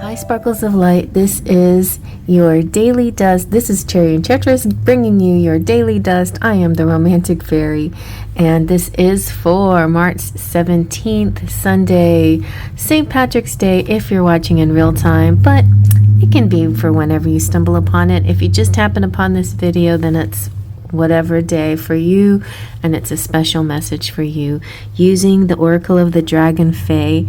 Hi, sparkles of light. This is your daily dust. This is CherryEnchantress bringing you your daily dust. I am the romantic fairy, and this is for March 17th, Sunday, St. Patrick's Day, if you're watching in real time, but it can be for whenever you stumble upon it. If you just happen upon this video, then it's whatever day for you, and it's a special message for you using the Oracle of the Dragon Fae.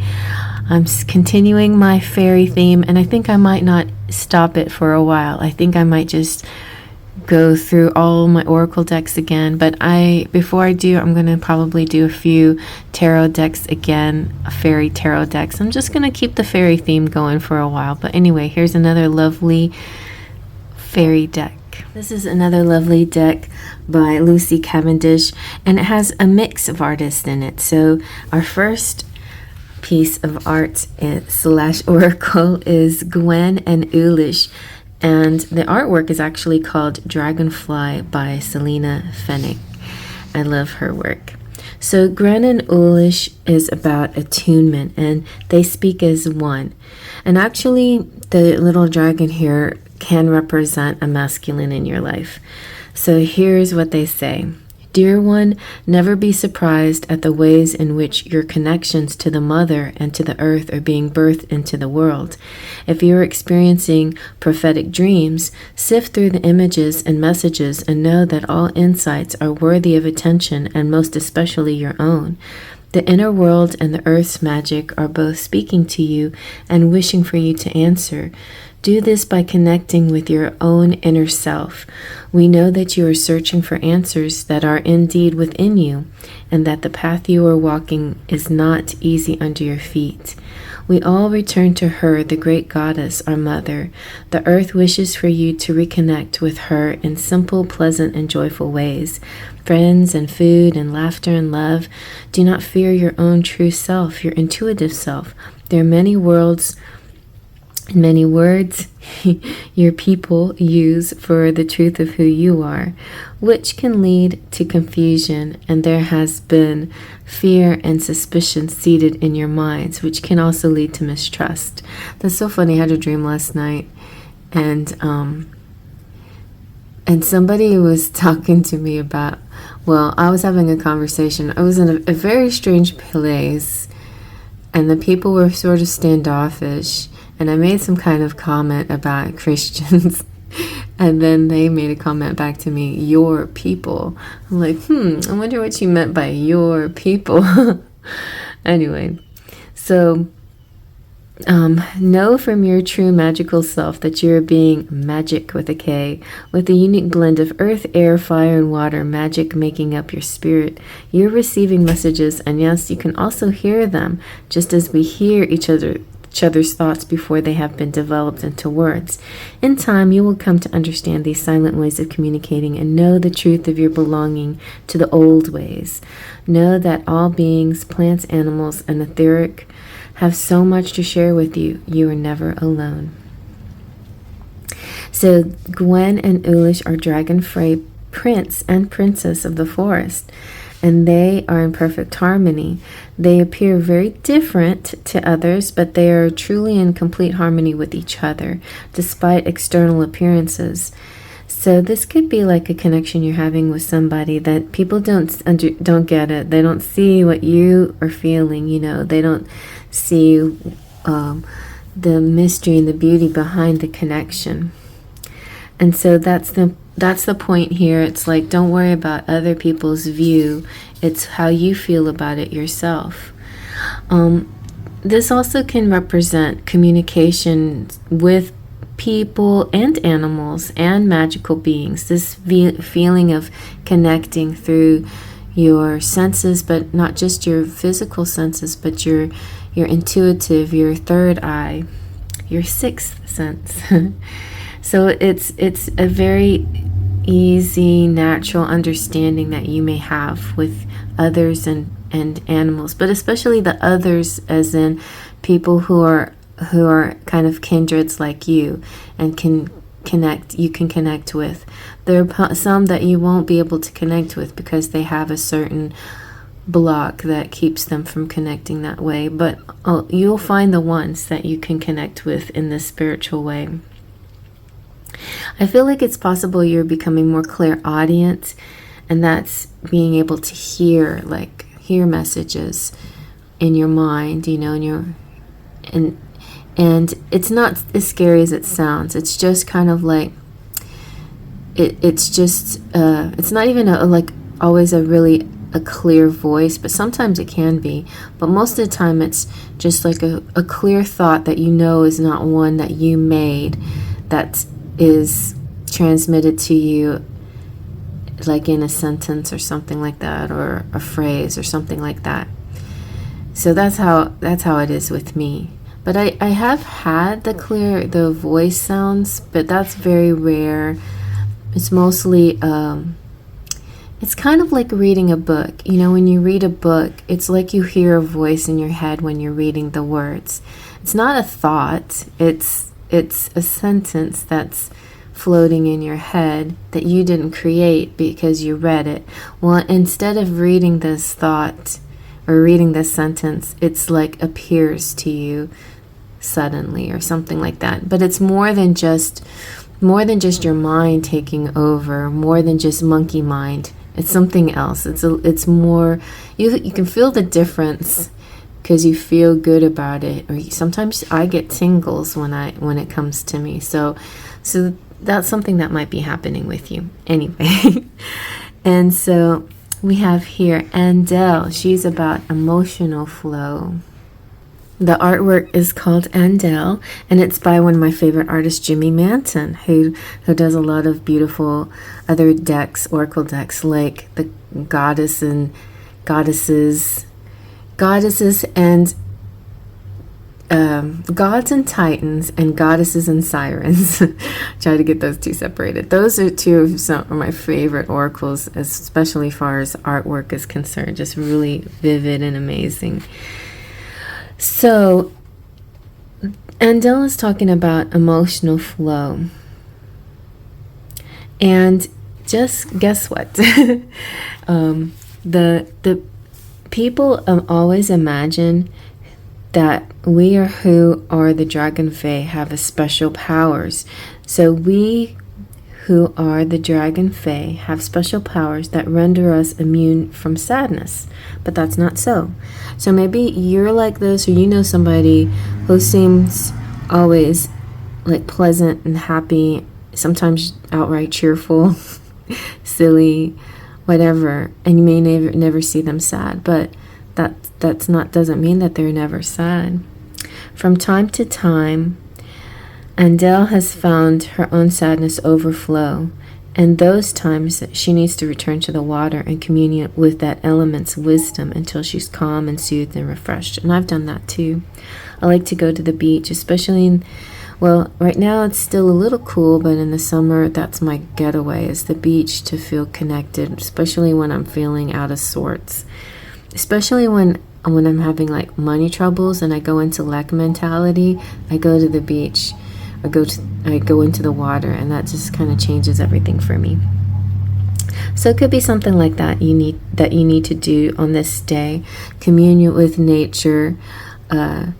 I'm continuing my fairy theme, and I think I might not stop it for a while. I think I might just go through all my oracle decks again, but before I do, I'm going to probably do a few tarot decks again, fairy tarot decks. I'm just going to keep the fairy theme going for a while. But anyway, here's another lovely fairy deck. This is another lovely deck by Lucy Cavendish, and it has a mix of artists in it. So our first piece of art slash oracle is Gwen and Ulish, and the artwork is actually called Dragonfly by Selena Fennick. I love her work. So Gwen and Ulish is about attunement, and they speak as one. And actually, the little dragon here can represent a masculine in your life. So here's what they say. Dear one, never be surprised at the ways in which your connections to the mother and to the earth are being birthed into the world. If you are experiencing prophetic dreams, sift through the images and messages and know that all insights are worthy of attention, and most especially your own. The inner world and the earth's magic are both speaking to you and wishing for you to answer. Do this by connecting with your own inner self. We know that you are searching for answers that are indeed within you, and that the path you are walking is not easy under your feet. We all return to her, the great goddess, our mother. The earth wishes for you to reconnect with her in simple, pleasant, and joyful ways. Friends and food and laughter and love. Do not fear your own true self, your intuitive self. There are many words your people use for the truth of who you are, which can lead to confusion, and there has been fear and suspicion seated in your minds, which can also lead to mistrust. That's so funny. I had a dream last night, and somebody was talking to me about, well, I was having a conversation. I was in a very strange place, and the people were sort of standoffish. And I made some kind of comment about Christians. And then they made a comment back to me, your people. I'm like, I wonder what you meant by your people. Anyway, so know from your true magical self that you're being magic with a K, with a unique blend of earth, air, fire, and water, magic making up your spirit. You're receiving messages, and yes, you can also hear them, just as we hear each other's thoughts before they have been developed into words. In time, you will come to understand these silent ways of communicating and know the truth of your belonging to the old ways. Know that all beings, plants, animals, and etheric have so much to share with you. You are never alone. So Gwen and Ulish are Dragonfly prince and princess of the forest, and they are in perfect harmony. They appear very different to others, but they are truly in complete harmony with each other, despite external appearances. So this could be like a connection you're having with somebody that people don't get it. They don't see what you are feeling. They don't see the mystery and the beauty behind the connection. And so that's the point here. It's like, don't worry about other people's view. It's how you feel about it yourself. This also can represent communication with people and animals and magical beings. This feeling of connecting through your senses, but not just your physical senses, but your intuitive, your third eye, your sixth sense. So it's a very easy, natural understanding that you may have with others and animals, but especially the others as in people who are kind of kindreds like you and can connect with. There are some that you won't be able to connect with because they have a certain block that keeps them from connecting that way. But you'll find the ones that you can connect with in this spiritual way. I feel like it's possible you're becoming more clairaudient, and that's being able to hear messages in your mind, and it's not as scary as it sounds. It's just kind of like it's not even always a clear voice, but sometimes it can be. But most of the time it's just like a clear thought that is not one that you made, that is transmitted to you like in a sentence or something like that, or a phrase or something like that. So that's how it is with me. But I have had the voice sounds, but that's very rare. It's mostly it's kind of like reading a book. When you read a book, it's like you hear a voice in your head when you're reading the words. It's not a thought, it's a sentence that's floating in your head that you didn't create because you read it. Well, instead of reading this thought or reading this sentence, it's like appears to you suddenly or something like that. But it's more than just your mind taking over, more than just monkey mind. It's something else. It's more, you can feel the difference because you feel good about it. Or sometimes I get tingles when it comes to me. So that's something that might be happening with you anyway. And so we have here Andel. She's about emotional flow. The artwork is called Andel, and it's by one of my favorite artists, Jimmy Manton, who does a lot of beautiful other decks, oracle decks, like the goddesses and gods and titans, and goddesses and sirens. Try to get those two separated. Those are two of some of my favorite oracles, especially as far as artwork is concerned. Just really vivid and amazing. So Andel is talking about emotional flow, and just guess what? The people always imagine that we who are the Dragon Fae have a special powers. So we who are the Dragon Fae have special powers that render us immune from sadness. But that's not so. So maybe you're like this, or somebody who seems always like pleasant and happy, sometimes outright cheerful, silly, whatever, and you may never see them sad, but doesn't mean that they're never sad. From time to time, Andel has found her own sadness overflow, and those times she needs to return to the water and commune with that element's wisdom until she's calm and soothed and refreshed. And I've done that too. I like to go to the beach, especially right now it's still a little cool, but in the summer, that's my getaway, is the beach, to feel connected, especially when I'm feeling out of sorts. Especially when I'm having like money troubles and I go into lack mentality, I go to the beach. I go into the water, and that just kind of changes everything for me. So it could be something like that you need to do on this day. Commune with nature. Go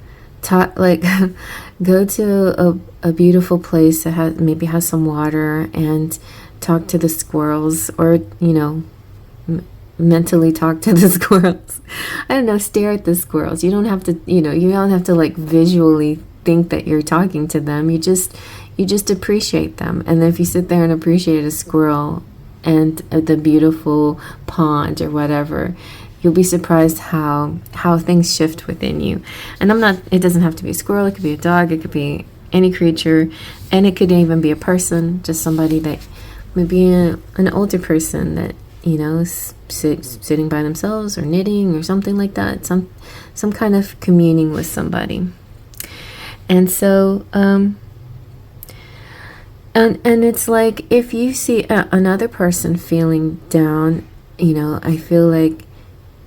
to a beautiful place that maybe has some water, and talk to the squirrels, or mentally talk to the squirrels. I don't know, stare at the squirrels. You don't have to like visually think that you're talking to them. You just appreciate them. And if you sit there and appreciate a squirrel and the beautiful pond or whatever, you'll be surprised how things shift within you. And it doesn't have to be a squirrel, it could be a dog, it could be any creature, and it could even be a person, just somebody that maybe an older person that is sitting by themselves, or knitting, or something like that. Some kind of communing with somebody. And so and it's like, if you see another person feeling down, I feel like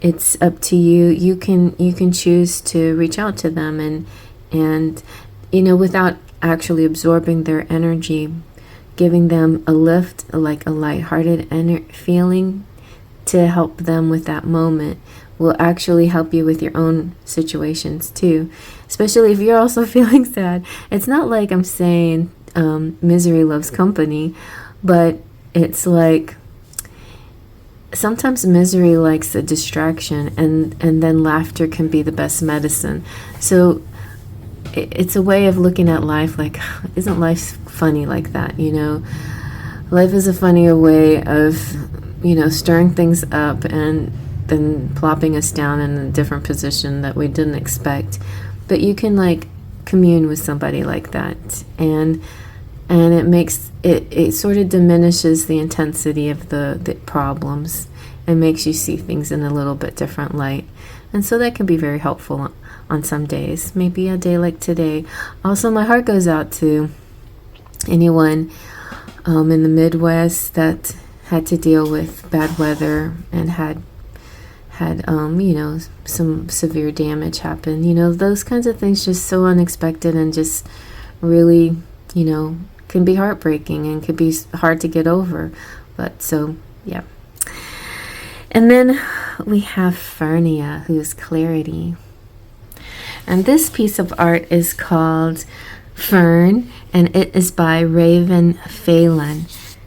it's up to you. You can choose to reach out to them and without actually absorbing their energy, giving them a lift, like a lighthearted feeling, to help them with that moment, will actually help you with your own situations too, especially if you're also feeling sad. It's not like I'm saying misery loves company, but it's like sometimes misery likes a distraction, and then laughter can be the best medicine. So it's a way of looking at life like, isn't life funny like that, you know? Life is a funnier way of, you know, stirring things up and then plopping us down in a different position that we didn't expect. But you can like commune with somebody like that, and it makes it sort of diminishes the intensity of the problems and makes you see things in a little bit different light. And so that can be very helpful on some days, maybe a day like today. Also, my heart goes out to anyone in the Midwest that had to deal with bad weather and had you know, some severe damage happen. You know, those kinds of things just so unexpected and just really, you know, can be heartbreaking and could be hard to get over. But so, yeah. And then we have Fernia, who's Clarity. And this piece of art is called Fern, and it is by Raven Phelan.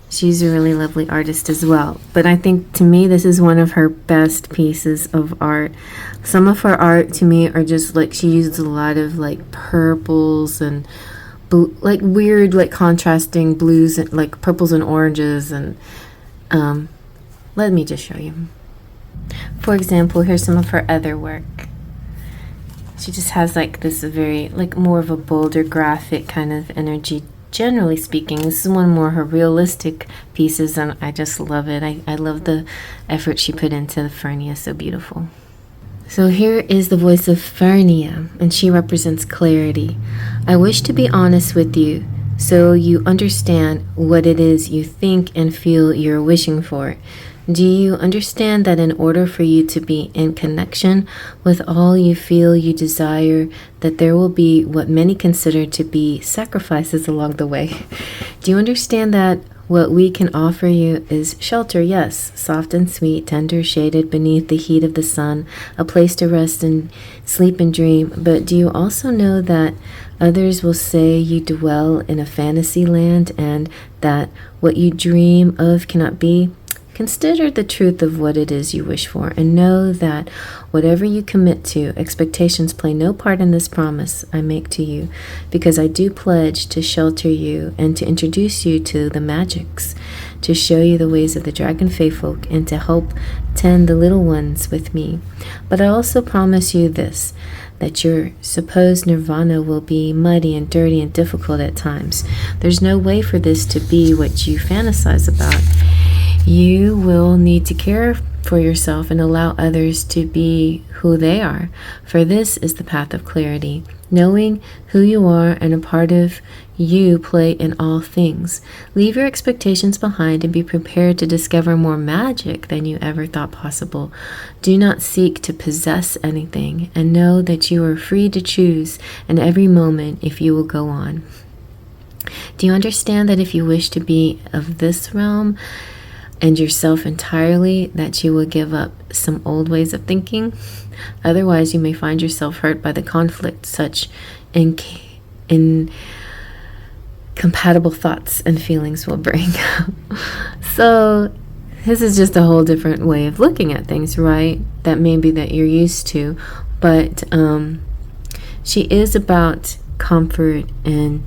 She's a really lovely artist as well. But I think, to me, this is one of her best pieces of art. Some of her art, to me, are just like, she uses a lot of like purples and like weird, like contrasting blues, and like purples and oranges. And let me just show you. For example, here's some of her other work. She just has like this very, like more of a bolder graphic kind of energy. Generally speaking, this is one more her realistic pieces, and I just love it. I love the effort she put into the Fernia. So beautiful. So here is the voice of Fernia, and she represents clarity. I wish to be honest with you so you understand what it is you think and feel you're wishing for. Do you understand that in order for you to be in connection with all you feel you desire, that there will be what many consider to be sacrifices along the way? Do you understand that what we can offer you is shelter, yes, soft and sweet, tender, shaded beneath the heat of the sun, a place to rest and sleep and dream, but do you also know that others will say you dwell in a fantasy land and that what you dream of cannot be? Consider the truth of what it is you wish for, and know that whatever you commit to, expectations play no part in this promise I make to you, because I do pledge to shelter you and to introduce you to the magics, to show you the ways of the dragon faefolk, and to help tend the little ones with me. But I also promise you this, that your supposed nirvana will be muddy and dirty and difficult at times. There's no way for this to be what you fantasize about. You will need to care for yourself and allow others to be who they are, for this is the path of clarity. Knowing who you are and a part of you play in all things. Leave your expectations behind and be prepared to discover more magic than you ever thought possible. Do not seek to possess anything, and know that you are free to choose in every moment if you will go on. Do you understand that if you wish to be of this realm and yourself entirely, that you will give up some old ways of thinking? Otherwise, you may find yourself hurt by the conflict such incompatible thoughts and feelings will bring. So this is just a whole different way of looking at things, right? That maybe that you're used to, but she is about comfort and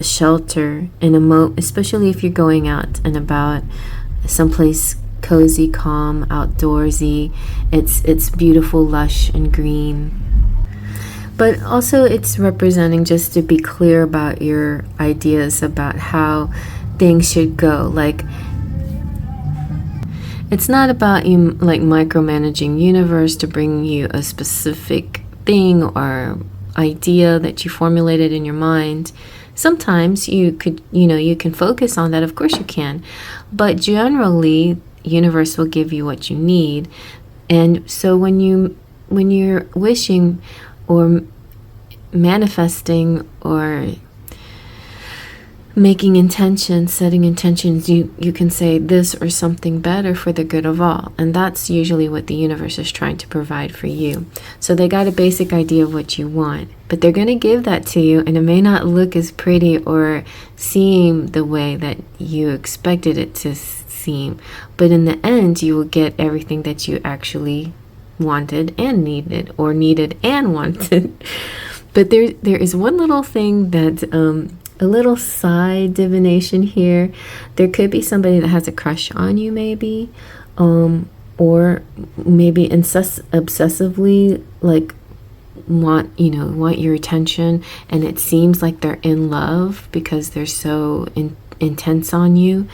shelter in especially if you're going out and about someplace cozy, calm, outdoorsy. It's beautiful, lush and green. But also it's representing, just to be clear about your ideas about how things should go. Like, it's not about you like micromanaging universe to bring you a specific thing or idea that you formulated in your mind. Sometimes you could, you can focus on that. Of course you can. But generally, universe will give you what you need. And so when you're wishing or manifesting or making intentions, setting intentions, you can say this or something better for the good of all. And that's usually what the universe is trying to provide for you. So they got a basic idea of what you want, but they're going to give that to you, and it may not look as pretty or seem the way that you expected it to seem. But in the end, you will get everything that you actually wanted and needed, or needed and wanted. But there is one little thing that a little side divination here. There could be somebody that has a crush on you, maybe, or maybe obsessively like want your attention, and it seems like they're in love because they're so intense on you,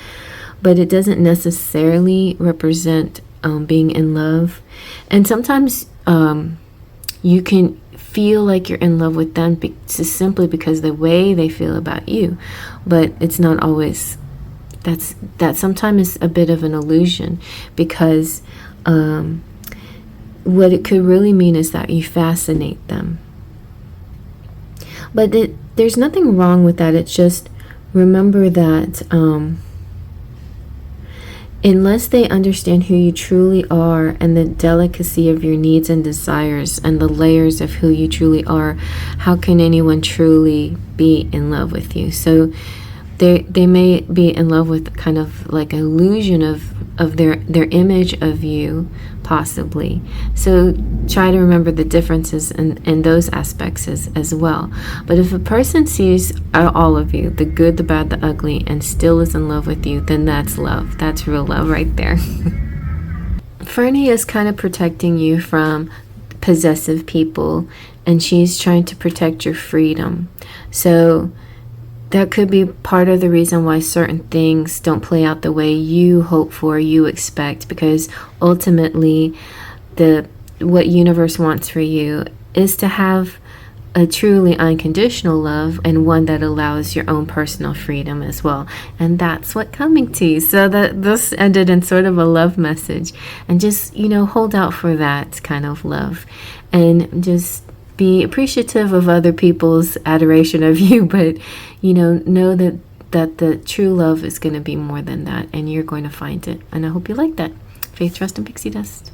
but it doesn't necessarily represent being in love. And sometimes you can feel like you're in love with them just simply because the way they feel about you, but it's not always. That sometimes is a bit of an illusion, because what it could really mean is that you fascinate them. But there's nothing wrong with that. It's just, remember that unless they understand who you truly are and the delicacy of your needs and desires and the layers of who you truly are, how can anyone truly be in love with you? So they may be in love with kind of like an illusion of their image of you, possibly. So try to remember the differences in those aspects as well. But if a person sees all of you, the good, the bad, the ugly, and still is in love with you, then that's love. That's real love right there. Fernie is kind of protecting you from possessive people, and she's trying to protect your freedom. So that could be part of the reason why certain things don't play out the way you hope for, you expect, because ultimately what universe wants for you is to have a truly unconditional love, and one that allows your own personal freedom as well. And that's what coming to you. So that this ended in sort of a love message, and just hold out for that kind of love, and just be appreciative of other people's adoration of you, but know that the true love is going to be more than that, and you're going to find it. And I hope you like that. Faith, trust, and pixie dust.